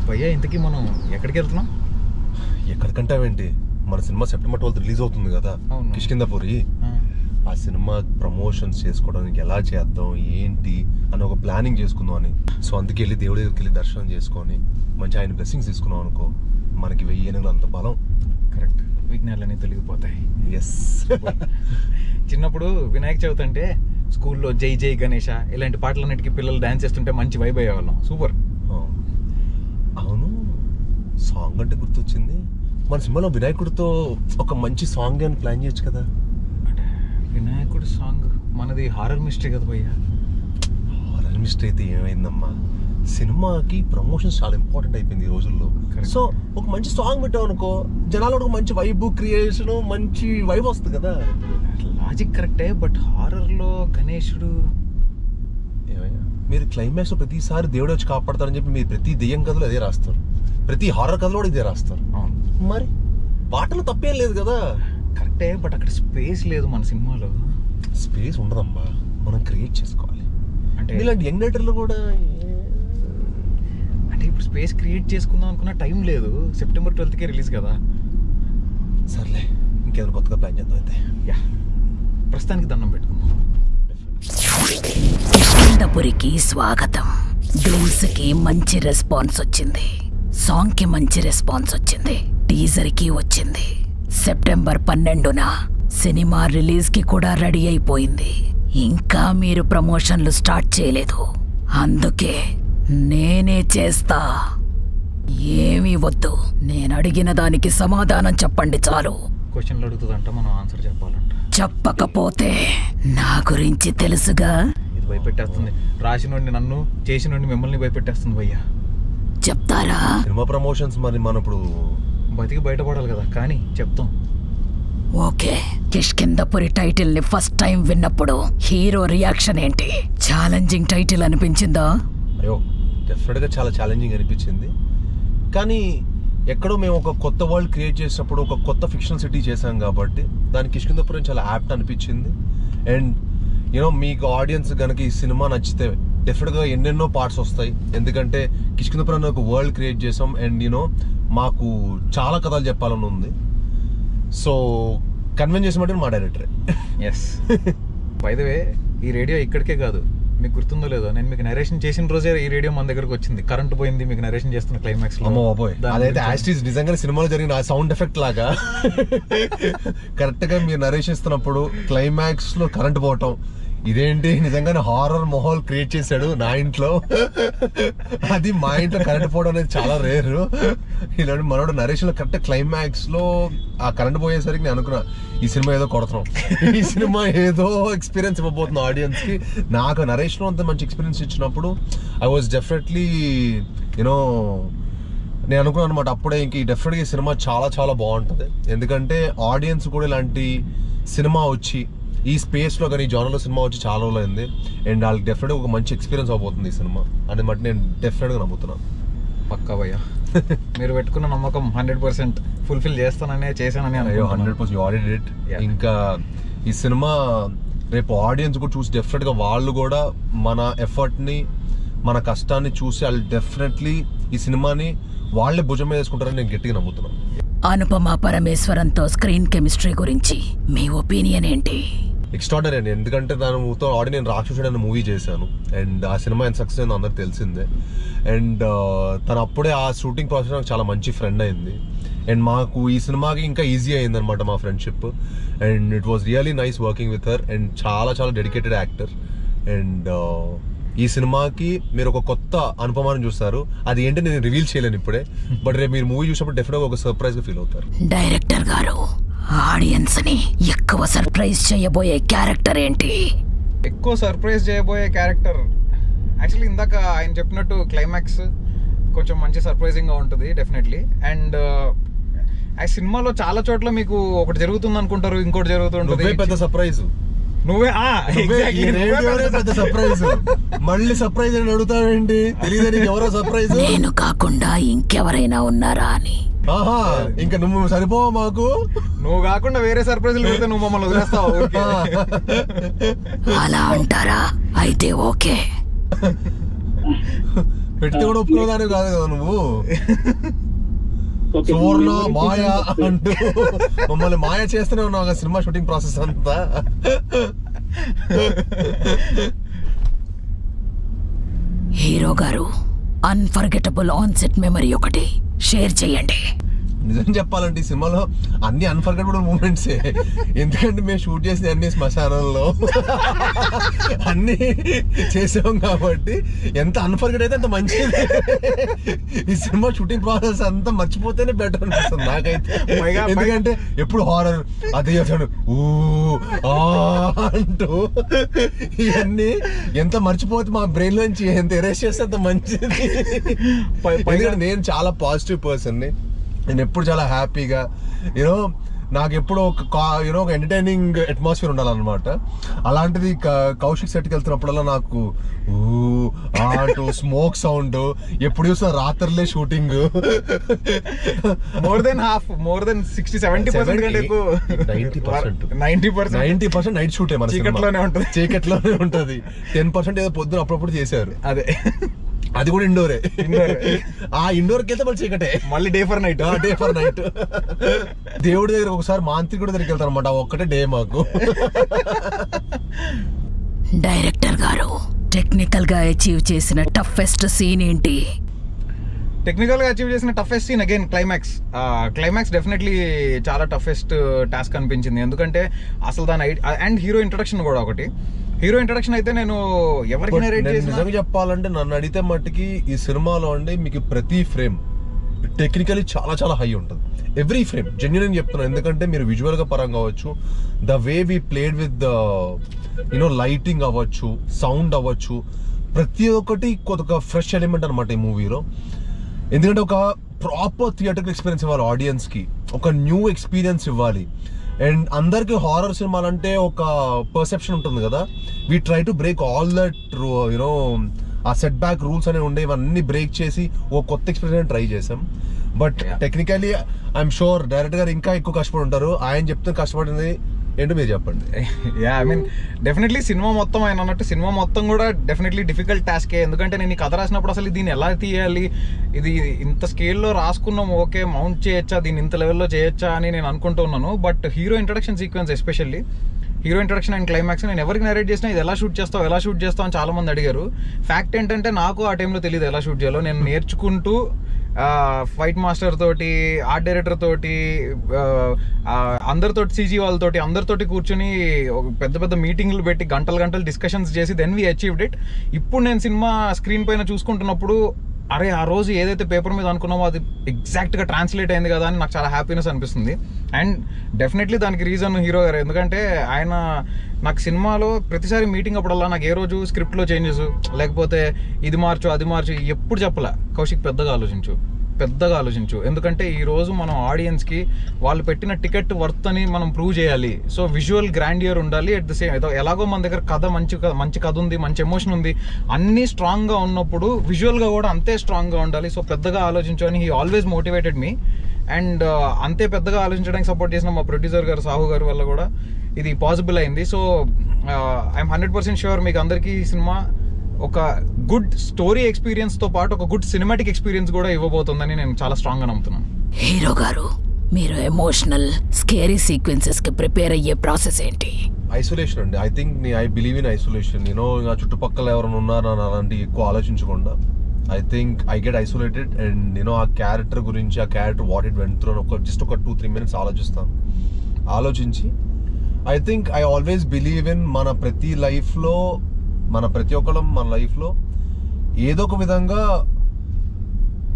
భయ్యా ఇంతకీ మనం ఎక్కడికి వెళ్తున్నాం? ఎక్కడికంటావేంటి, మన సినిమా సెప్టెంబర్ 12 రిలీజ్ అవుతుంది కదా, కిష్కింధపురి. ఆ సినిమా ప్రమోషన్స్ చేసుకోవడానికి ఎలా చేద్దాం ఏంటి అని ఒక ప్లానింగ్ చేసుకుందాం అని. సో అందుకే వెళ్ళి దేవుడి దగ్గరికి వెళ్ళి దర్శనం చేసుకొని మంచి ఆయన బ్లెస్సింగ్స్ తీసుకున్నాం అనుకో, మనకి 1000 ఏనుగులు అంత బలం. కరెక్ట్, విఘ్నాలన్నీ తొలగిపోతాయి. ఎస్. చిన్నప్పుడు వినాయక చవితి అంటే స్కూల్లో జై జై గణేష ఇలాంటి పాటలన్నిటికీ పిల్లలు డాన్స్ చేస్తుంటే మంచి వైబ్ అయ్యేవాళ్ళం. సూపర్. అవును, సాంగ్ అంటే గుర్తొచ్చింది, మన సినిమాలో వినాయకుడితో ఒక మంచి సాంగ్ అని ప్లాన్ చేయొచ్చు కదా. వినాయకుడి సాంగ్ మనది హారర్ మిస్టరీ కదా భయ్యా. హారర్ మిస్టరీ అయితే ఏమైందమ్మా, సినిమాకి ప్రమోషన్స్ చాలా ఇంపార్టెంట్ అయిపోయింది ఈ రోజుల్లో. సో ఒక మంచి సాంగ్ పెట్టావు అనుకో, జనాలు ఒక మంచి వైబ్ క్రియేషన్, మంచి వైబ్ వస్తుంది కదా. లాజిక్ కరెక్టే, బట్ హారర్లో గణేశుడు ఏమయ్యా, మీరు క్లైమాక్స్ ప్రతిసారి దేవుడు వచ్చి కాపాడతారని చెప్పి మీరు ప్రతి దెయ్యం కథలో అదే రాస్తారు, ప్రతి హారర్ కథలో కూడా ఇదే రాస్తారు. మరి పాటలు తప్పేం లేదు కదా. కరెక్టే, బట్ అక్కడ స్పేస్ లేదు మన సినిమాలో. స్పేస్ ఉండదమ్మా, మనం క్రియేట్ చేసుకోవాలి. అంటే ఇలాంటి యంగ్ రైటర్లు కూడా అంటే ఇప్పుడు స్పేస్ క్రియేట్ చేసుకుందాం అనుకున్న టైం లేదు. సెప్టెంబర్ 12కే రిలీజ్ కదా. సర్లే, ఇంకేమైనా కొత్తగా ప్లాన్ చేద్దాం అయితే. యా, ప్రస్తుతానికి దండం పెట్టుకుందాం. కిష్కింధపురికి స్వాగతం. గ్లిమ్స్ కి మంచి రెస్పాన్స్ వచ్చింది, సాంగ్ కి మంచి రెస్పాన్స్ వచ్చింది, టీజర్ కి వచ్చింది. సెప్టెంబర్ 12న సినిమా రిలీజ్ కి కూడా రెడీ అయిపోయింది. ఇంకా మీరు ప్రమోషన్లు స్టార్ట్ చేయలేదు, అందుకే నేనే చేస్తా. ఏమీ వద్దు, నేను అడిగిన దానికి సమాధానం చెప్పండి చాలు. క్వశ్చన్లు అడుగుతుందంట, మనం ఆన్సర్ చెప్పాలంట. చెప్పకపోతే నా గురించి తెలుసుగా. ఇది భయపెట్టేస్తుంది, రాసినోడిని నన్ను, చేసినోడిని మిమ్మల్ని భయపెట్టేస్తుంది భయ్యా. చెప్తారా? సినిమా ప్రమోషన్స్ మరి మనం ఇప్పుడు బతికి బయటపడాలి కదా, కానీ చెప్తాం. ఓకే, కిష్కింధపురి టైటిల్ ని ఫస్ట్ టైం విన్నప్పుడు హీరో రియాక్షన్ ఏంటి? ఛాలెంజింగ్ టైటిల్ అనిపించిందా? అయ్యో, డెఫినెట్గా చాలా ఛాలెంజింగ్ అనిపించింది. కానీ ఎక్కడో మేము ఒక కొత్త వరల్డ్ క్రియేట్ చేసినప్పుడు ఒక కొత్త ఫిక్షనల్ సిటీ చేసాం కాబట్టి దానికి కిష్కింధపురం చాలా యాప్ట్ అనిపించింది. అండ్ యూనో మీకు ఆడియన్స్ కనుక ఈ సినిమా నచ్చితే డెఫినెట్గా ఎన్నెన్నో పార్ట్స్ వస్తాయి. ఎందుకంటే కిష్కింధపురం ఒక వరల్డ్ క్రియేట్ చేసాం అండ్ యూనో మాకు చాలా కథలు చెప్పాలని ఉంది. సో కన్విన్స్ చేసినట్టు మా డైరెక్టరే. ఎస్. బై ద వే, ఈ రేడియో ఇక్కడికే కాదు, మీకు గుర్తుందో లేదో, నేను మీకు నరేషన్ చేసిన రోజే ఈ రేడియో మన దగ్గరకు వచ్చింది. కరెంట్ పోయింది మీకు నరేషన్ చేస్తున్న క్లైమాక్స్ లో. అదైతే యాస్టీస్ నిజంగా సినిమాలో జరిగిన సౌండ్ ఎఫెక్ట్ లాగా కరెక్ట్ గా మీరు నరేషన్ ఇస్తున్నప్పుడు క్లైమాక్స్ లో కరెంట్ పోవటం, ఇదేంటి నిజంగానే హారర్ మాహోల్ క్రియేట్ చేశాడు నా ఇంట్లో. అది మా ఇంట్లో కరెంట్ పోవడం అనేది చాలా రేరు. ఇలాంటి మనోడు నరేషన్ లో కరెక్ట్ క్లైమాక్స్ లో ఆ కరెంట్ పోయేసరికి నేను అనుకున్నా ఈ సినిమా ఏదో కొడుతున్నాం, ఈ సినిమా ఏదో ఎక్స్పీరియన్స్ ఇవ్వబోతుంది ఆడియన్స్ కి. నాకు నరేషన్ అంత మంచి ఎక్స్పీరియన్స్ ఇచ్చినప్పుడు ఐ వాజ్ డెఫినెట్లీ యూనో నేను అనుకున్నాను అనమాట అప్పుడే, ఇంక డెఫినెట్గా ఈ సినిమా చాలా చాలా బాగుంటుంది. ఎందుకంటే ఆడియన్స్ కూడా ఇలాంటి సినిమా వచ్చి ఈ స్పేస్లో కానీ జానర్లో సినిమా వచ్చి చాలా రోజులు అయింది. అండ్ వాళ్ళకి డెఫినెట్గా ఒక మంచి ఎక్స్పీరియన్స్ అవబోతుంది ఈ సినిమా అని బట్టి నేను డెఫినెట్గా నమ్ముతున్నాను. పక్కా భయ్యా, మీరు పెట్టుకున్న నమ్మకం 100% ఫుల్ఫిల్ చేస్తాననే చేశానని. 100% ఆడిట్ ఇట్. ఇంకా ఈ సినిమా రేపు ఆడియన్స్ కూడా చూసి డెఫినెట్గా వాళ్ళు కూడా మన ఎఫర్ట్ని మన కష్టాన్ని చూసి వాళ్ళు డెఫినెట్లీ ఈ సినిమాని వాళ్ళే భుజం మీద వేసుకుంటారని నేను గట్టిగా నమ్ముతున్నాను. అనుపమ పరమేశ్వరంతో స్క్రీన్ కెమిస్ట్రీ గురించి మీ ఒపీనియన్ ఏంటి? ఎక్స్ట్రాడనరీ అండి. ఎందుకంటే దానితో ఆడి నేను రాక్షసుడు అనే మూవీ చేశాను అండ్ ఆ సినిమా ఎంత సక్సెస్ అయిందో అందరికి తెలిసిందే. అండ్ తను అప్పుడే ఆ షూటింగ్ ప్రాసెస్ నాకు చాలా మంచి ఫ్రెండ్ అయింది. అండ్ మాకు ఈ సినిమాకి ఇంకా ఈజీ అయింది అనమాట మా friendship. And it was really nice working with her. And చాలా చాలా డెడికేటెడ్ యాక్టర్. అండ్ ఈ సినిమాకి మీరు ఒక కొత్త అనుపమానం చూస్తారు, అది ఏంటి నేను రివీల్ చేయలేను ఇప్పుడే, బట్ రేపు మీరు మూవీ చూసినప్పుడు డెఫినెట్గా ఒక సర్ప్రైజ్ గా ఫీల్ అవుతారు. డైరెక్టర్ గారు, ఆడియన్స్ ని ఎక్కువ సర్ప్రైజ్ చేయబోయే క్యారెక్టర్ ఏంటి? ఎక్కువ సర్ప్రైజ్ చేయబోయే క్యారెక్టర్ యాక్చువల్లీ ఇందాక ఆయన చెప్పినట్టు క్లైమాక్స్ కొంచెం మంచి సర్ప్రైజింగ్ గా ఉంటుంది డెఫినెట్లీ. అండ్ ఆ సినిమాలో చాలా చోట్ల మీకు ఒకటి జరుగుతుంది అనుకుంటారు, ఇంకోటి జరుగుతుంటుంది. పెద్ద సర్ప్రైజ్ నువ్వే పెద్ద సర్ప్రైజ్. మళ్ళీ సర్ప్రైజ్ అని అడుగుతావేంటి? తెలియదు ఎవరో సర్ప్రైజ్. నేను కాకుండా ఇంకెవరైనా ఉన్నారా అని. ఆహా, ఇంకా నువ్వు సరిపోవా మాకు? నువ్వు కాకుండా వేరే సర్ప్రైజ్లు పెడితే నువ్వు మమ్మల్ని వదిలేస్తావు. అలా అంటారా? అయితే ఓకే. పెడితే కూడా ఒప్పుకునేదాన్ని కాదు కదా నువ్వు. సువర్ణ మాయ అంటూ మమ్మల్ని మాయ చేస్తూనే ఉన్నావు సినిమా షూటింగ్ ప్రాసెస్ అంతా. హీరో గారు, అన్ఫర్గెటబుల్ ఆన్ సెట్ మెమరీ ఒకటి షేర్ చేయండి. నిజం చెప్పాలంటే ఈ సినిమాలో అన్ని అన్ఫర్గెటబుల్ మూమెంట్సే. ఎందుకంటే మేము షూట్ చేసిన అన్ని శ్మశానంలో అన్ని చేసాం కాబట్టి ఎంత అన్ఫర్గెట్ అయితే అంత మంచిది. ఈ సినిమా షూటింగ్ ప్రాసెస్ అంతా మర్చిపోతేనే బెటర్ అనిపిస్తుంది నాకైతే. ఎందుకంటే ఎప్పుడు హారర్ అదే అతడు అంటూ ఇవన్నీ ఎంత మర్చిపోతే మా బ్రెయిన్ నుంచి ఎంత ఎరేస్ చేస్తే అంత మంచిది. ఎందుకంటే నేను చాలా పాజిటివ్ పర్సన్ని. నేను ఎప్పుడు చాలా హ్యాపీగా యూనో నాకు ఎప్పుడు ఒక ఎంటర్టైనింగ్ అట్మాస్ఫియర్ ఉండాలన్నమాట. అలాంటిది కౌశిక్ సెట్కి వెళ్తున్నప్పుడల్లా నాకు అంటూ స్మోక్ సౌండ్, ఎప్పుడు చూసిన రాత్రులే షూటింగ్. మోర్ దెన్ 60-70% కంటే ఎక్కువ 90% నైట్ షూటే మన చీకట్లోనే ఉంటది. 10% ఏదో పొద్దున అప్పుడప్పుడు చేశారు. అదే అది కూడా ఇండోరే. ఆ ఇండోర్కి వెళ్తే మళ్ళీ చీకటే, మళ్ళీ డే ఫర్ నైట్. దేవుడి దగ్గర ఒకసారి మాంత్రికుడి దగ్గరికి వెళ్తాను అనమాట. ఒక్కటే డే మాకు. డైరెక్టర్ గారు, టెక్నికల్ గా అచీవ్ చేసిన టఫెస్ట్ సీన్ ఏంటి? టెక్నికల్ గా అచీవ్ చేసిన toughest scene again climax definitely చాలా టఫెస్ట్ టాస్క్ అనిపించింది. ఎందుకంటే అసలు దాని అండ్ హీరో ఇంట్రొడక్షన్ కూడా ఒకటి. హీరో ఇంట్రొడక్షన్ అయితే నేను ఎవరికి నిజంగా చెప్పాలంటే నన్ను అడిగితే మట్టికి ఈ సినిమాలో అండి మీకు ప్రతి ఫ్రేమ్ టెక్నికలీ చాలా చాలా హై ఉంటుంది. ఎవ్రీ ఫ్రేమ్ జెన్యూన్ చెప్తున్నాను. ఎందుకంటే మీరు విజువల్ గా పరంగా అవ్వచ్చు, the way we played with lighting అవ్వచ్చు, సౌండ్ అవ్వచ్చు, ప్రతి ఒక్కటి ఒక ఫ్రెష్ ఎలిమెంట్ అనమాట ఈ మూవీలో. ఎందుకంటే ఒక ప్రాపర్ థియేటర్కల్ ఎక్స్పీరియన్స్ ఇవ్వాలి ఆడియన్స్ కి, ఒక న్యూ ఎక్స్పీరియన్స్ ఇవ్వాలి. అండ్ అందరికి హారర్ సినిమాలు అంటే ఒక పర్సెప్షన్ ఉంటుంది కదా. We try to break all that ఆ సెట్ బ్యాక్ రూల్స్ అనేవి ఉండే, ఇవన్నీ బ్రేక్ చేసి ఓ కొత్త ఎక్స్పీరియన్స్ ట్రై చేసాం. But technically I'm sure director గారు ఇంకా ఎక్కువ కష్టపడి ఉంటారు. ఆయన చెప్తే కష్టపడింది ఏంటో మీరు చెప్పండి. ఐ మీన్ డెఫినెట్లీ సినిమా మొత్తం ఆయన అన్నట్టు సినిమా మొత్తం కూడా డెఫినెట్లీ డిఫికల్ట్ టాస్కే. ఎందుకంటే నేను ఈ కథ రాసినప్పుడు అసలు దీన్ని ఎలా తీయాలి, ఇది ఇంత స్కేల్లో రాసుకున్నాం, ఓకే మౌంట్ చేయొచ్చా, దీన్ని ఇంత లెవెల్లో చేయొచ్చా అని నేను అనుకుంటూ ఉన్నాను. But hero introduction sequence, especially hero introduction and climax నేను ఎవరికి నరేట్ చేసినా ఇది ఎలా షూట్ చేస్తావు అని చాలా మంది అడిగారు. ఫ్యాక్ట్ ఏంటంటే నాకు ఆ టైంలో తెలియదు ఎలా షూట్ చేయాలో. నేను నేర్చుకుంటూ ఫైట్ మాస్టర్ తోటి, ఆర్ట్ డైరెక్టర్ తోటి, అందరితోటి, సీజీ వాళ్ళతోటి, అందరితోటి కూర్చొని పెద్ద పెద్ద మీటింగ్లు పెట్టి గంటలు డిస్కషన్స్ చేసి దెన్ వీ అచీవ్డ్ ఇట్. ఇప్పుడు నేను సినిమా స్క్రీన్ పైన చూసుకుంటున్నప్పుడు అరే ఆ రోజు ఏదైతే పేపర్ మీద అనుకున్నామో అది ఎగ్జాక్ట్గా ట్రాన్స్లేట్ అయింది కదా అని నాకు చాలా హ్యాపీనెస్ అనిపిస్తుంది. అండ్ డెఫినెట్లీ దానికి రీజన్ హీరో గారు. ఎందుకంటే ఆయన నాకు సినిమాలో ప్రతిసారి మీటింగ్ అప్పుడల్లా నాకు ఏ రోజు స్క్రిప్ట్లో చేంజెస్ లేకపోతే ఇది మార్చు అది మార్చు ఎప్పుడు చెప్పలే. కౌశిక్ పెద్దగా ఆలోచించు, ఎందుకంటే ఈ రోజు మనం ఆడియన్స్కి వాళ్ళు పెట్టిన టికెట్ వర్త్ అని మనం ప్రూవ్ చేయాలి. సో విజువల్ గ్రాండియర్ ఉండాలి. అట్ ద సేమ్ ఎలాగో మన దగ్గర కథ మంచి కథ ఉంది, మంచి ఎమోషన్ ఉంది, అన్నీ స్ట్రాంగ్గా ఉన్నప్పుడు విజువల్గా కూడా అంతే స్ట్రాంగ్గా ఉండాలి. సో పెద్దగా ఆలోచించు అని he always motivated me. And అంతే పెద్దగా ఆలోచించడానికి సపోర్ట్ చేసిన మా ప్రొడ్యూసర్ గారు సాహు గారి వల్ల కూడా ఇది పాసిబుల్ అయింది. సో ఐఎమ్ 100% ష్యూర్ మీకు అందరికీ ఈ సినిమా ఒక గుడ్ స్టోరీ ఎక్స్పీరియన్స్ తో పాటు ఒక గుడ్ సినిమాటిక్ ఎక్స్పీరియన్స్ కూడా ఇవ్వబోతుందని నేను చాలా స్ట్రాంగ్ గా నమ్ముతున్నాను. హీరో గారు, మీరు ఎమోషనల్ స్కేరీ సీక్వెన్సెస్ కి ప్రిపేర్ అయ్యే ప్రాసెస్ ఏంటి? ఐసోలేషన్ అండి. I believe in isolation. నా చుట్టుపక్కల ఎవరైనా ఉన్నారా అలాంటి ఎక్కువ ఆలోచించకుండా I think I get isolated. And ఆ క్యారెక్టర్ గురించి, ఆ character what it went through just ఒక 2-3 minutes ఆలోచించి I think I always believe in మన ప్రతి ఒక్కళ్ళం మన లైఫ్లో ఏదో ఒక విధంగా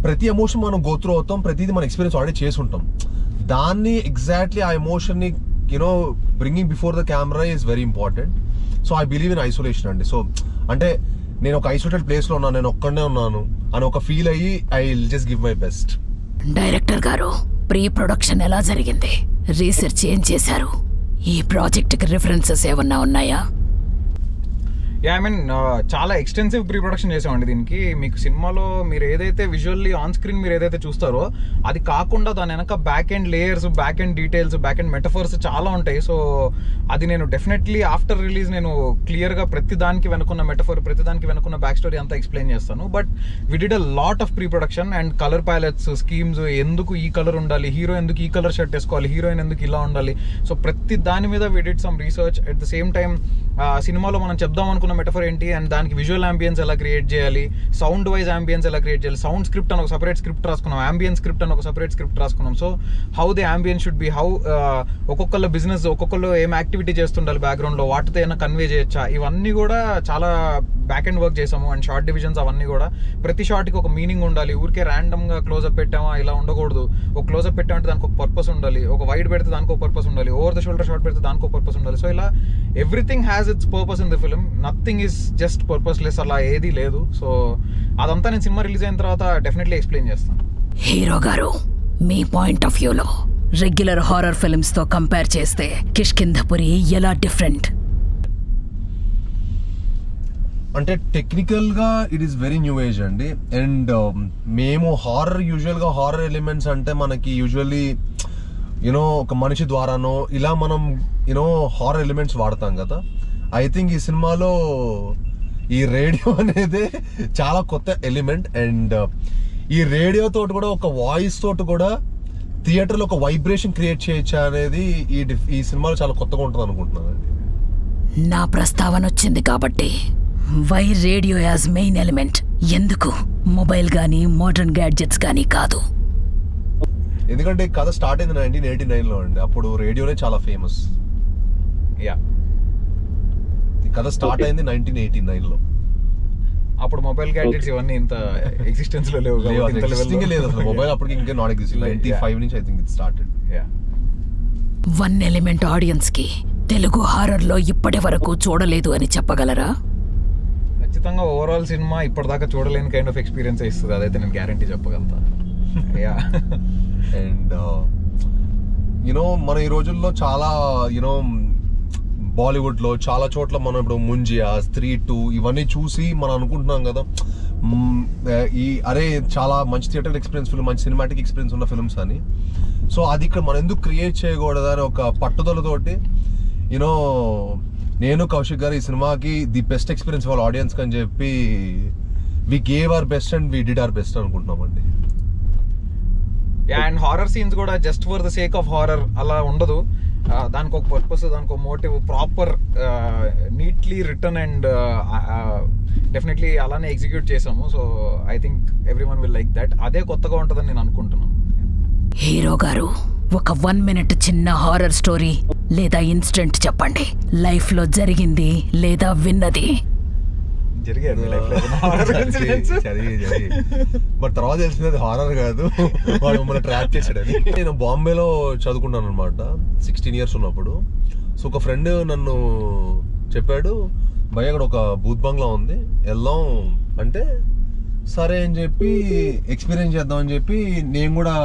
ప్రతి ఎమోషన్ మనం గోత్రూ అవుతాం, ప్రతిదీ మన ఎక్స్పీరియన్స్ ఆల్రెడీ చేసి ఉంటాం. దాన్ని ఎగ్జాక్ట్లీ ఆ ఎమోషన్ని bringing before the camera is very important. So I believe in isolation అండి. సో అంటే నేను ఒక ఐసోలేటెడ్ ప్లేస్లో ఉన్నాను, నేను ఒక్కడనే ఉన్నాను అని ఒక ఫీల్ అయ్యి I will just give my best. Director గారు, ప్రీ ప్రొడక్షన్ ఎలా జరిగింది? రీసెర్చ్ ఏం చేశారు? ఈ ప్రాజెక్ట్కి రిఫరెన్సెస్ ఏమన్నా ఉన్నాయా? ఐ మీన్ చాలా ఎక్స్టెన్సివ్ ప్రీ ప్రొడక్షన్ చేసామండి దీనికి. మీకు సినిమాలో మీరు ఏదైతే విజువల్లీ ఆన్ స్క్రీన్ మీరు ఏదైతే చూస్తారో అది కాకుండా దాని వెనక back end layers, back end details, back end metaphors చాలా ఉంటాయి. సో అది నేను డెఫినెట్లీ ఆఫ్టర్ రిలీజ్ నేను క్లియర్గా ప్రతి దానికి వెనుకున్న మెటఫర్, ప్రతి దానికి వెనుకున్న బ్యాక్ స్టోరీ అంతా ఎక్స్ప్లెయిన్ చేస్తాను. But we did a lot of pre production and colour palettes, schemes, ఎందుకు ఈ కలర్ ఉండాలి, హీరో ఎందుకు ఈ కలర్ షర్ట్ వేసుకోవాలి, హీరోయిన్ ఎందుకు ఇలా ఉండాలి. సో ప్రతి దాని మీద we did some research. At the same time సినిమాలో మనం చెప్దాం అనుకున్న మెటఫర్ ఏంటి అండ్ దానికి విజువల్ అంబియన్స్ ఎలా క్రియేట్ చేయాలి, సౌండ్ వైజ్ అంబియన్స్ ఎలా క్రియేట్ చేయాలి, సౌండ్ స్క్రిప్ట్ అని ఒక సపరేట్ స్క్రిప్ట్ రాసుకున్నాం, అంబియన్స్ స్క్రిప్ట్ అని ఒక సపరేట్ స్క్రిప్ట్ రాసుకున్నాం. So how the ambience should be, how ఒక్కొక్కళ్ళ బిజినెస్, ఒక్కొక్కళ్ళు ఏం యాక్టివిటీ చేస్తుండాలి బ్యాక్గ్రౌండ్లో, వాటితో ఏమైనా కన్వే చేయొచ్చా, ఇవన్నీ కూడా చాలా బ్యాక్ అండ్ వర్క్ చేసాము. అండ్ షార్ట్ డివిజన్స్ అవన్నీ కూడా ప్రతి షార్ట్కి ఒక మీనింగ్ ఉండాలి. ఊరికే ర్యాండమ్గా క్లోజప్ పెట్టామా ఇలా ఉండకూడదు. ఒక క్లోజప్ పెట్టామంటే దానికి ఒక పర్పస్ ఉండాలి, ఒక వైడ్ పెడితే దానికి ఒక పర్పస్ ఉండాలి, ఓవర్ ద షోల్డర్ షార్ట్ పెడితే దానికి ఒక పర్పస్ ఉండాలి. సో ఇలా everything has its purpose in the film, nothing is just purposeless, అలా ఏది లేదు. సో అదంతా నేను సినిమా రిలీజ్ అయిన తర్వాత డెఫినెట్లీ ఎక్స్ప్లెయిన్ చేస్తాను. హీరో గారు, మీ పాయింట్ ఆఫ్ వ్యూలో రెగ్యులర్ హారర్ ఫిల్మ్స్ తో కంపేర్ చేస్తే కిష్కింధపురి ఎలా డిఫరెంట్? అంటే టెక్నికల్ గా it is very new age అండి. అండ్ మేము యూజువల్ గా హారర్ ఎలిమెంట్స్ అంటే మనకి యూజువల్లీ యూనో ఒక మనిషి ద్వారానో ఇలా మనం యూనో హారర్ ఎలిమెంట్స్ వాడతాం కదా. ఐ థింక్ ఈ సినిమాలో ఈ రేడియో అనేది చాలా కొత్త ఎలిమెంట్. అండ్ ఈ రేడియో తోటి కూడా, ఒక వాయిస్ తోటి కూడా థియేటర్లో ఒక వైబ్రేషన్ క్రియేట్ చేయొచ్చా అనేది ఈ సినిమాలో చాలా కొత్తగా ఉంటుంది అనుకుంటున్నాను అండి. నా ప్రస్తావన వచ్చింది కాబట్టి why radio as main element, ఎందుకు మొబైల్ గానీ మోడర్న్ గ్యాడ్జెట్స్ గానీ కాదు? ఎందుకంటే ఈ కథ స్టార్ట్ అయింది 1989లో అండి. అప్పుడు రేడియోనే చాలా ఫేమస్. యా, ఈ కథ స్టార్ట్ అయింది 1989లో. అప్పుడు మొబైల్ గ్యాడ్జెట్స్ ఇవన్నీ ఇంత ఎగ్జిస్టెన్స్ లో లేవు, లేదు అసలు. మొబైల్ అప్పటికి ఇంకా నాట్ ఎగ్జిస్టింగ్. 95 నుంచి I think it started. One element audience కి తెలుగు హారర్ లో ఇప్పటి వరకు చూడలేదు అని చెప్పగలరా? ఖచ్చితంగా ఓవరాల్ సినిమా ఇప్పటిదాకా చూడలేని కైండ్ ఆఫ్ ఎక్స్పీరియన్స్ ఇస్తుంది, అదైతే నేను గ్యారంటీ చెప్పగలుగుతా. అండ్ యూనో మన ఈ రోజుల్లో చాలా యూనో బాలీవుడ్ లో చాలా చోట్ల మనం ఇప్పుడు ముంజియా, స్త్రీ 2 ఇవన్నీ చూసి మనం అనుకుంటున్నాం కదా అరే చాలా మంచి థియేటర్ ఎక్స్పీరియన్స్ ఫిల్మ్, మంచి సినిమాటిక్ ఎక్స్పీరియన్స్ ఉన్న ఫిల్మ్స్ అని. సో అది ఇక్కడ మనం ఎందుకు క్రియేట్ చేయకూడదు అని ఒక పట్టుదలతోటి యూనో నేను కౌశిక్ గారు ఈ సినిమాకి ది బెస్ట్ ఎక్స్పీరియన్స్ వాళ్ళ ఆడియన్స్ అని చెప్పి we gave our best and we did our best అనుకుంటున్నామండి. అండ్ హారర్ సీన్స్ కూడా just for the sake of horror అలా ఉండదు. దానికి ఒక పర్పస్, దానికి ఒక motive, proper neatly written and definitely అలానే ఎగ్జిక్యూట్ చేసాము. So I think everyone will like that. అదే కొత్తగా ఉంటుందని నేను అనుకుంటున్నాను. హీరో గారు, ఒక 1 minute చిన్న హారర్ స్టోరీ లేదా ఇన్సిడెంట్ చెప్పండి, లైఫ్ లో జరిగింది లేదా విన్నది. బట్ తర్వాత తెలిసింది హారర్ కాదు, వాడు మమ్మల్ని ట్రాప్ చేశాడని. నేను బాంబేలో చదువుకున్నాను అనమాట 16 years ఉన్నప్పుడు. సో ఒక ఫ్రెండ్ నన్ను చెప్పాడు, భయ్య అక్కడ ఒక బూత్ బంగ్లా ఉంది వెళ్దాం అంటే, సరే అని చెప్పి ఎక్స్పీరియన్స్ చేద్దాం అని చెప్పి నేను కూడా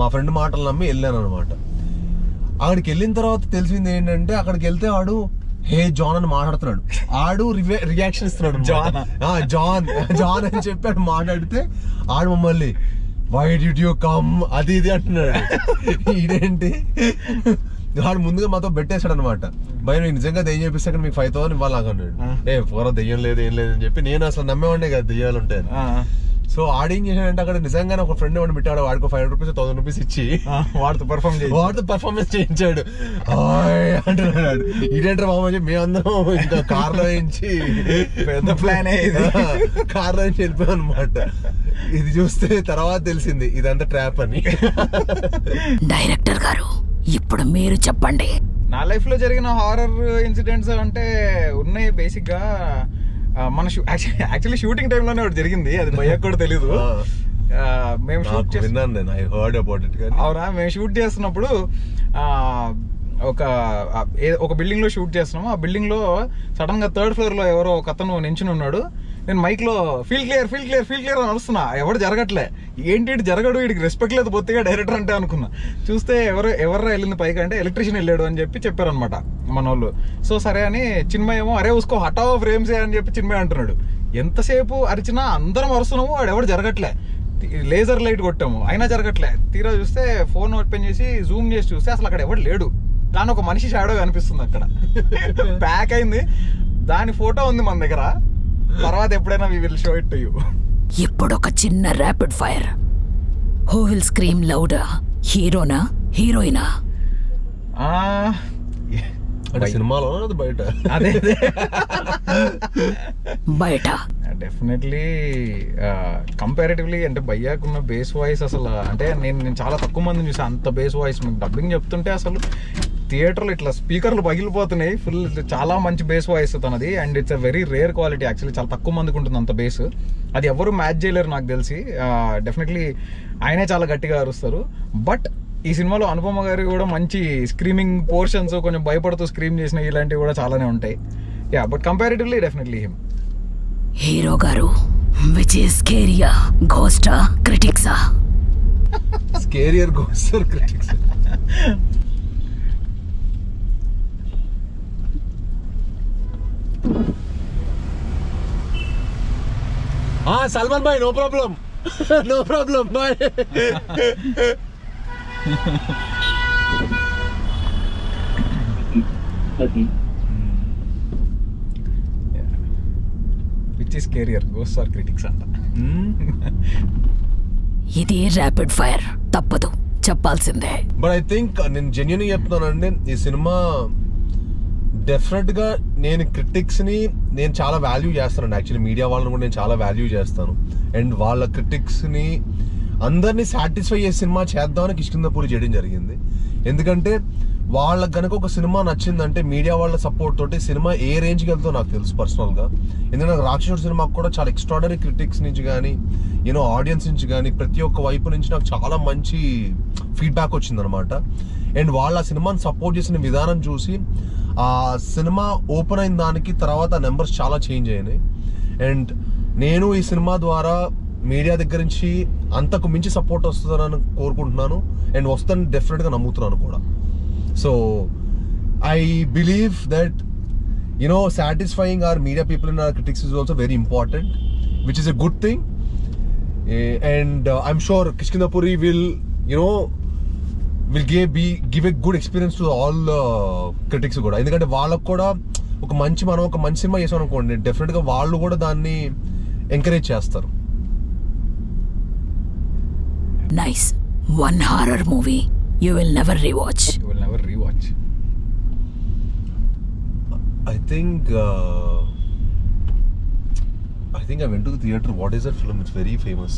మా ఫ్రెండ్ మాటలు నమ్మి వెళ్ళాను అనమాట. అక్కడికి వెళ్ళిన తర్వాత తెలిసింది ఏంటంటే, అక్కడికి వెళ్తే వాడు హే జాన్ అని మాట్లాడుతున్నాడు. ఆడు రియాక్షన్ ఇస్తున్నాడు, జాన్ అని చెప్పి మాట్లాడితే ఆడు మమ్మల్ని వై డిడ్ యూ కమ్ అది ఇది అంటున్నాడు. ఇదేంటి, వాడు ముందుగా మాతో పెట్టేశాడు అనమాట. భయ నేను నిజంగా దెయ్యం చేపిస్తే మీకు 5,000 ఇవ్వాలి అన్నాడు. పూర దెయ్యం లేదు ఏం లేదు అని చెప్పి నేను అసలు నమ్మేవాడినే కదా దెయ్యాలు ఉంటాయి. సో ఆడేం చేశాడంటే, అక్కడ నిజంగానే ఒక ఫ్రెండ్ వాడు పెట్టాడు, వాడికి 500 రూపీస్ 1000 రూపీస్ ఇచ్చి వాడితో పర్ఫార్మెన్స్ చేయించాడు. అంటున్నాడు ఇదేంటర్ మామ చెప్పి మేమందరం ఇంకా కార్లో నుంచి పెద్ద ప్లాన్ కార్లో నుంచి వెళ్ళిపోయాం అనమాట. ఇది చూస్తే తర్వాత తెలిసింది ఇదంతా ట్రాప్ అని. డైరెక్టర్ గారు, ఇప్పుడు మీరు చెప్పండి. నా లైఫ్ లో జరిగిన హారర్ ఇన్సిడెంట్స్ అంటే ఉన్నాయి. బేసిక్ గా మన యాక్చువల్లీ షూటింగ్ టైంలోనే ఒకటి జరిగింది, అది భయ్యకు కూడా తెలీదు. మేము షూట్ అవునా, మేము షూట్ చేస్తున్నప్పుడు ఒక బిల్డింగ్ లో షూట్ చేస్తున్నాము. ఆ బిల్డింగ్ లో సడన్ గా 3rd floor లో ఎవరో ఒక అతను నించుని ఉన్నాడు. నేను మైక్లో ఫీల్ క్లియర్ అని అరుస్తున్నా, ఎవరు జరగట్లే, ఏంటి జరగడు, వీడికి రెస్పెక్ట్ లేదు బొత్తిగా డైరెక్టర్ అంటే అనుకున్నా. చూస్తే ఎవర్రా వెళ్ళింది పైకి అంటే ఎలక్ట్రీషియన్ వెళ్ళాడు అని చెప్పారనమాట మన వాళ్ళు. సో సరే అని చిన్మయ్ ఏమో అరే ఉసుకో హటావో ఫ్రేమ్స్ అని చెప్పి చిన్మయ్ అంటున్నాడు. ఎంతసేపు అరిచినా అందరం అరుస్తున్నాము, వాడు ఎవరు జరగట్లే. లేజర్ లైట్ కొట్టాము అయినా జరగట్లే. తీరా చూస్తే ఫోన్ ఓపెన్ చేసి జూమ్ చేసి చూస్తే అసలు అక్కడ ఎవరు లేడు, కానీ ఒక మనిషి షాడో కనిపిస్తుంది అక్కడ. ప్యాక్ అయింది, దాని ఫోటో ఉంది మన దగ్గర. తర్వాత ఎప్పుడైనా we will show it to you. ఇప్పుడు ఒక చిన్న rapid fire. Who will scream louder, హీరోనా హీరోయినా? సినిమాలో బయట అదే బయట డెఫినెట్లీ కంపారిటివ్లీ అంటే భయ్యాకున్న బేస్ వాయిస్ అసలు అంటే నేను చాలా తక్కువ మందిని చూసాను అంత బేస్ వాయిస్. మీకు డబ్బింగ్ చెప్తుంటే అసలు థియేటర్లో ఇట్లా స్పీకర్లు పగిలిపోతున్నాయి. ఫుల్ చాలా మంచి బేస్ వాయిస్ తనది. And it's a very rare quality actually. చాలా తక్కువ మందికి ఉంటుంది అంత బేస్. అది ఎవరు మ్యాచ్ చేయలేరు నాకు తెలిసి. డెఫినెట్లీ ఆయనే చాలా గట్టిగా అరుస్తారు. బట్ ఈ సినిమాలో అనుపమ గారు కూడా మంచి స్క్రీమింగ్ పోర్షన్స్, కొంచెం భయపడుతూ స్క్రీమ్ చేసిన ఇలాంటివి కూడా చాలానే ఉంటాయి. Yeah but comparatively definitely him. Hero గారు విచ్ ఇస్ స్కేరియా, ఘోస్టా, క్రిటిక్సా? Scarier ghost or critics. Salman bhai, no problem bhai. Which is scarier ghost or critics అంట. ఇది ర్యాపిడ్ ఫైర్, తప్పదు చెప్పాల్సిందే. బట్ ఐ థింక్ నేను జెన్యున్ చెప్తున్నానండి, ఈ సినిమా డెఫినెట్ గా నేను క్రిటిక్స్ ని నేను చాలా వాల్యూ చేస్తాను. యాక్చువల్లీ మీడియా వాళ్ళని కూడా నేను చాలా వాల్యూ చేస్తాను. అండ్ వాళ్ళ క్రిటిక్స్ ని అందరినీ సాటిస్ఫై చేసే సినిమా చేద్దామని కిష్కింధపురి చేయడం జరిగింది. ఎందుకంటే వాళ్ళకి కనుక ఒక సినిమా నచ్చిందంటే మీడియా వాళ్ళ సపోర్ట్ తోటి సినిమా ఏ రేంజ్కి వెళ్తుందో నాకు తెలుసు పర్సనల్గా. ఎందుకంటే నాకు రాక్షసుడు సినిమాకు కూడా చాలా ఎక్స్ట్రాడనరీ క్రిటిక్స్ నుంచి కానీ ఆడియన్స్ నుంచి కానీ ప్రతి ఒక్క వైపు నుంచి నాకు చాలా మంచి ఫీడ్బ్యాక్ వచ్చిందనమాట. అండ్ వాళ్ళ సినిమాని సపోర్ట్ చేసిన విధానం చూసి ఆ సినిమా ఓపెన్ అయిన దానికి తర్వాత నెంబర్స్ చాలా చేంజ్ అయినాయి. అండ్ నేను ఈ సినిమా ద్వారా మీడియా దగ్గర నుంచి అంతకు మించి సపోర్ట్ వస్తుందని కోరుకుంటున్నాను. అండ్ వస్తుందని డెఫినెట్గా నమ్ముతున్నాను కూడా. So I believe that satisfying our media people and our critics is also very important, which is a good thing. And I'm sure Kishkinthapuri will give a good experience to all critics కూడా. ఎందుకంటే వాళ్ళకు కూడా మనం ఒక మంచి cinema చేసాం అనుకోండి, డెఫినెట్గా వాళ్ళు కూడా దాన్ని ఎంకరేజ్ చేస్తారు. Nice. One horror movie you will never rewatch. I think I went to the theater. What is that film? It's very famous.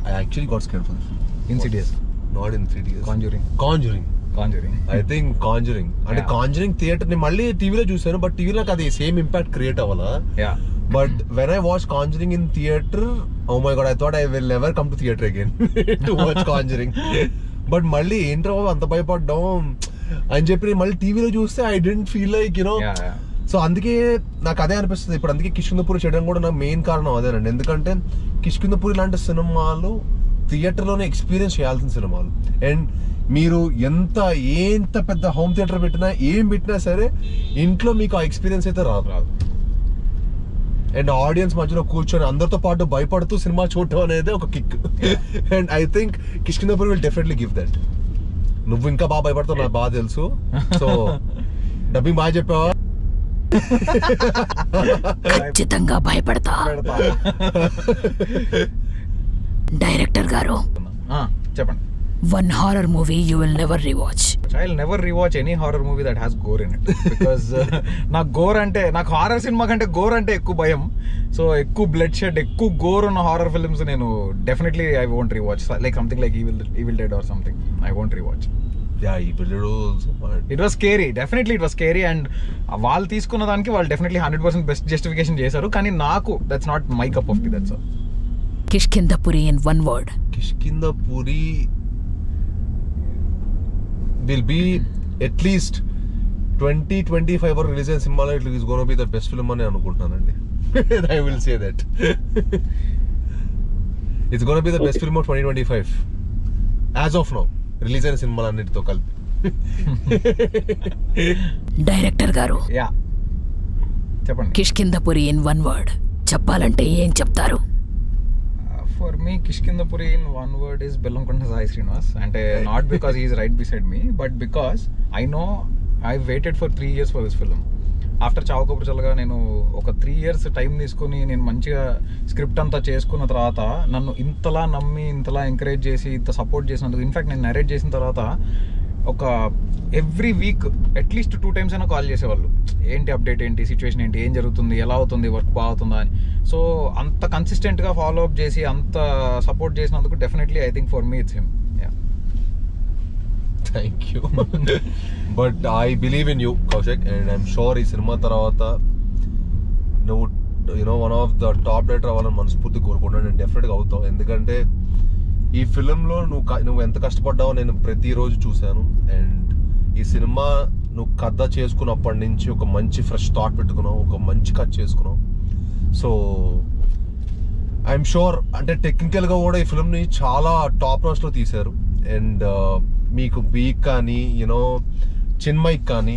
I actually got scared for the film. Insidious. Not in 3D. Conjuring. I think Conjuring. And Conjuring theater ni malli TV lo chusanu, but TV lo adi same impact create avala. Yeah. But when I watched Conjuring in theater, oh my god, I thought I will never come to theater again to watch Conjuring. But మళ్ళీ ఏంట్రా అంత భయపడ్డాం అని చెప్పి మళ్ళీ టీవీలో చూస్తే I didn't feel like so అందుకే నాకు అదే అనిపిస్తుంది ఇప్పుడు. అందుకే కిష్కింధపురి చేయడం కూడా నాకు మెయిన్ కారణం అదేనండి. ఎందుకంటే కిష్కింధపురి లాంటి సినిమాలు థియేటర్లోనే ఎక్స్పీరియన్స్ చేయాల్సిన సినిమాలు. అండ్ మీరు ఎంత పెద్ద హోమ్ థియేటర్ పెట్టినా ఏం పెట్టినా సరే ఇంట్లో మీకు ఆ ఎక్స్పీరియన్స్ అయితే రాదు. అండ్ ఆడియన్స్ మధ్యలో కూర్చొని అందరితో పాటు భయపడుతూ సినిమా చూడటం అనేది ఒక kick. And I think Kishkindhapuri will definitely give that. నువ్వు ఇంకా బాగా భయపడతావు నాకు బాగా తెలుసు. సో డబ్బింగ్ బాగా చెప్పావా? ఖచ్చితంగా భయపడతా. డైరెక్టర్ గారు చెప్పండి. One horror movie you will never rewatch. I'll never rewatch any horror movie that has gore in it because నాకు గోర్ అంటే నాకు హారర్ సినిమా కంటే గోర్ అంటే ఎక్కువ భయం. సో ఎక్కువ బ్లడ్ షెడ్ ఎక్కువ గోర్ ఉన్న హారర్ ఫిల్మ్స్ నేను definitely I won't rewatch. Like something like evil dead or something I won't rewatch. It was scary, definitely it was scary. And వాళ్ళు తీసుకున్న దానికి వాళ్ళు డెఫినెట్లీ 100% బెస్ట్ జస్టిఫికేషన్ చేశారు. కానీ నాకు that's not my cup of tea. That's all. Kishkinthapuri in one word. Kishkinthapuri will be at least 20-25 release అయిన సినిమాలో it is gonna be the best film అని అనుకుంటున్నానండి. I will say that. It's gonna be the best film of 2025 as of now. Release అయిన సినిమాలు అన్నిటితో కలిపి. Director గారు, yeah చెప్పండి. కిష్కింధపురి ఇన్ వన్ వర్డ్ చెప్పాలంటే ఏం చెప్తారు? For me Kishkindhapuri in one word is Bellamkonda Sai Srinivas. అంటే not because he is right beside me, but because I know I waited for 3 years for this film. After Chaavu Kaburu చల్లగా నేను ఒక 3 years టైం తీసుకుని నేను మంచిగా స్క్రిప్ట్ అంతా చేసుకున్న తర్వాత నన్ను ఇంతలా నమ్మి ఇంతలా ఎంకరేజ్ చేసి ఇంత సపోర్ట్ చేసినందుకు, ఇన్ఫాక్ట్ నేను నరేట్ చేసిన తర్వాత ఒక ఎవ్రీ వీక్ అట్లీస్ట్ 2 times అయినా కాల్ చేసేవాళ్ళు. ఏంటి అప్డేట్, ఏంటి సిచ్యువేషన్, ఏంటి, ఏం జరుగుతుంది, ఎలా అవుతుంది, వర్క్ బాగుతుందా అని. సో అంత కన్సిస్టెంట్గా ఫాలో అప్ చేసి అంత సపోర్ట్ చేసినందుకు definitely I think for me it's him. Thank you. But I believe in you Kaushik, and I'm sure ఈ సినిమా తర్వాత నువ్వు one of the top director అవ్వాలని మనస్ఫూర్తి కోరుకుంటాను. నేను డెఫినెట్గా అవుతావు. ఎందుకంటే ఈ ఫిలింలో నువ్వు ఎంత కష్టపడ్డావో నేను ప్రతిరోజు చూశాను. అండ్ ఈ సినిమా నువ్వు కథ చేసుకున్నప్పటి నుంచి ఒక మంచి ఫ్రెష్ థాట్ పెట్టుకున్నావు, ఒక మంచి కథ చేసుకున్నావు. సో ఐఎమ్ షూర్, అంటే టెక్నికల్గా కూడా ఈ ఫిల్మ్ని చాలా టాప్ నాచ్లో తీశారు. అండ్ మీకు బీక్ కానీ చిన్మయ్కి కానీ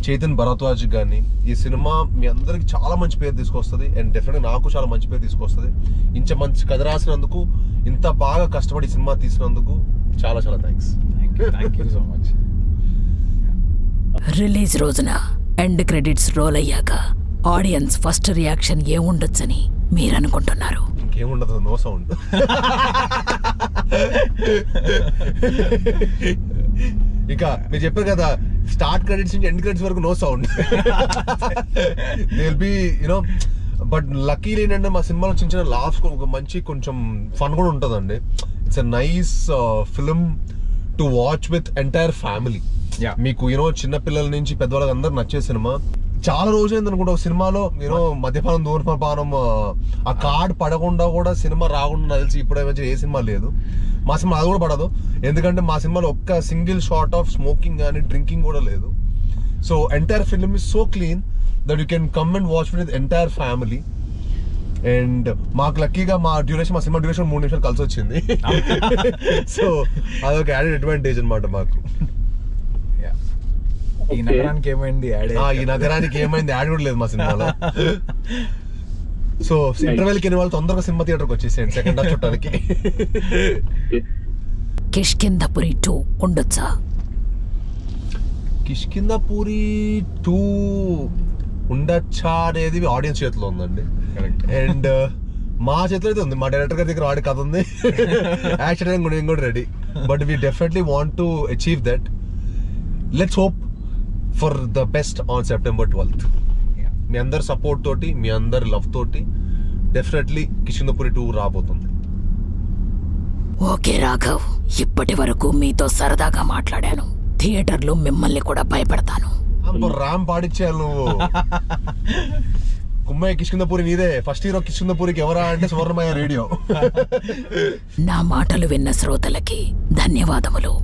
చైతన్ భరద్వాజ్ కానీ ఈ సినిమా మీ అందరికి చాలా మంచి పేరు తీసుకొస్తుంది. అండ్ డెఫినెట్గా నాకు చాలా మంచి పేరు తీసుకొస్తుంది. ఇంత మంచి కథ రాసినందుకు, ఇంత బాగా కష్టపడి సినిమా తీసినందుకు చాలా చాలా thanks. Thank you so much. Release రోజున ఎండ్ క్రెడిట్స్ రోల్ అయ్యాక ఆడియన్స్ ఫస్ట్ రియాక్షన్ ఏముండొచ్చని మీరు అనుకుంటున్నారు? ఇంకేముండదు, నో సౌండ్. ఇక మీరు చెప్పారు కదా, స్టార్ట్ క్రెడిట్స్ నుంచి ఎండ్ క్రెడిట్స్ వరకు no sound. They will be but luckily ఏంటంటే మా సినిమాలో చిన్న చిన్న లాఫ్స్, ఒక మంచి కొంచెం ఫన్ కూడా ఉంటుందండి. It's a nice film to watch with entire family. మీకు చిన్న పిల్లల నుంచి పెద్దవాళ్ళకి అందరు నచ్చే సినిమా. చాలా రోజైంది అనుకుంటా ఒక సినిమాలో మద్యపానం ధూమపానం ఆ కార్డ్ పడకుండా కూడా సినిమా రాకుండా తెలిసి ఇప్పుడు ఏ సినిమా లేదు. మా సినిమా అది కూడా పడదు, ఎందుకంటే మా సినిమాలో ఒక్క సింగిల్ షాట్ ఆఫ్ స్మోకింగ్ కానీ డ్రింకింగ్ కూడా లేదు. So entire film is so clean that you can come and watch with entire family. And మాకు లక్కీగా మా సినిమా డ్యూరేషన్ 3 నిమిషాలు కలిసి వచ్చింది. సో అదొక యాడెడ్ అడ్వాంటేజ్ అనమాట మాకు. ఈ నగరానికి ఏమైంది యాడ్ కూడా లేదు మా సినిమాలో. సో ఇంటర్వెల్ కి వాళ్ళు తొందరగా సినిమా థియేటర్కి వచ్చేసేయండి సెకండ్ హాఫ్ చూడడానికి. కిష్కింధపురి 2 ఉండొచ్చా? కిష్కింధపురి 2 ఉండొచ్చా అనేది ఆడియన్స్ చేతిలో ఉందండి. అండ్ మా చేతిలో అయితే ఉంది. మా డైరెక్టర్ గారి దగ్గర ఆడి కథ ఉంది, యాక్షన్ నేను కూడా ready. But we definitely want to achieve that. Let's hope for the best on September 12th. మీ అందరి సపోర్ట్ తోటి, మీ అందరి లవ్ తోటి డెఫినెట్లీ కిష్కింధపురి 2 రాబోతుంది. ఓకే రాఘవ్, ఇప్పటి వరకు మీతో సరదాగా మాట్లాడాను. థియేటర్లో మిమ్మల్ని కూడా భయపెడతాను. రామ్ పాడిచ్చాను నువ్వు. కుమ్మయ్య కిష్కింధపురి నీదే. ఫస్ట్ హీరో కిష్కింధపురికి ఎవరా అంటే సువర్ణమయ్య రేడియో. నా మాటలు విన్న శ్రోతలకి ధన్యవాదములు.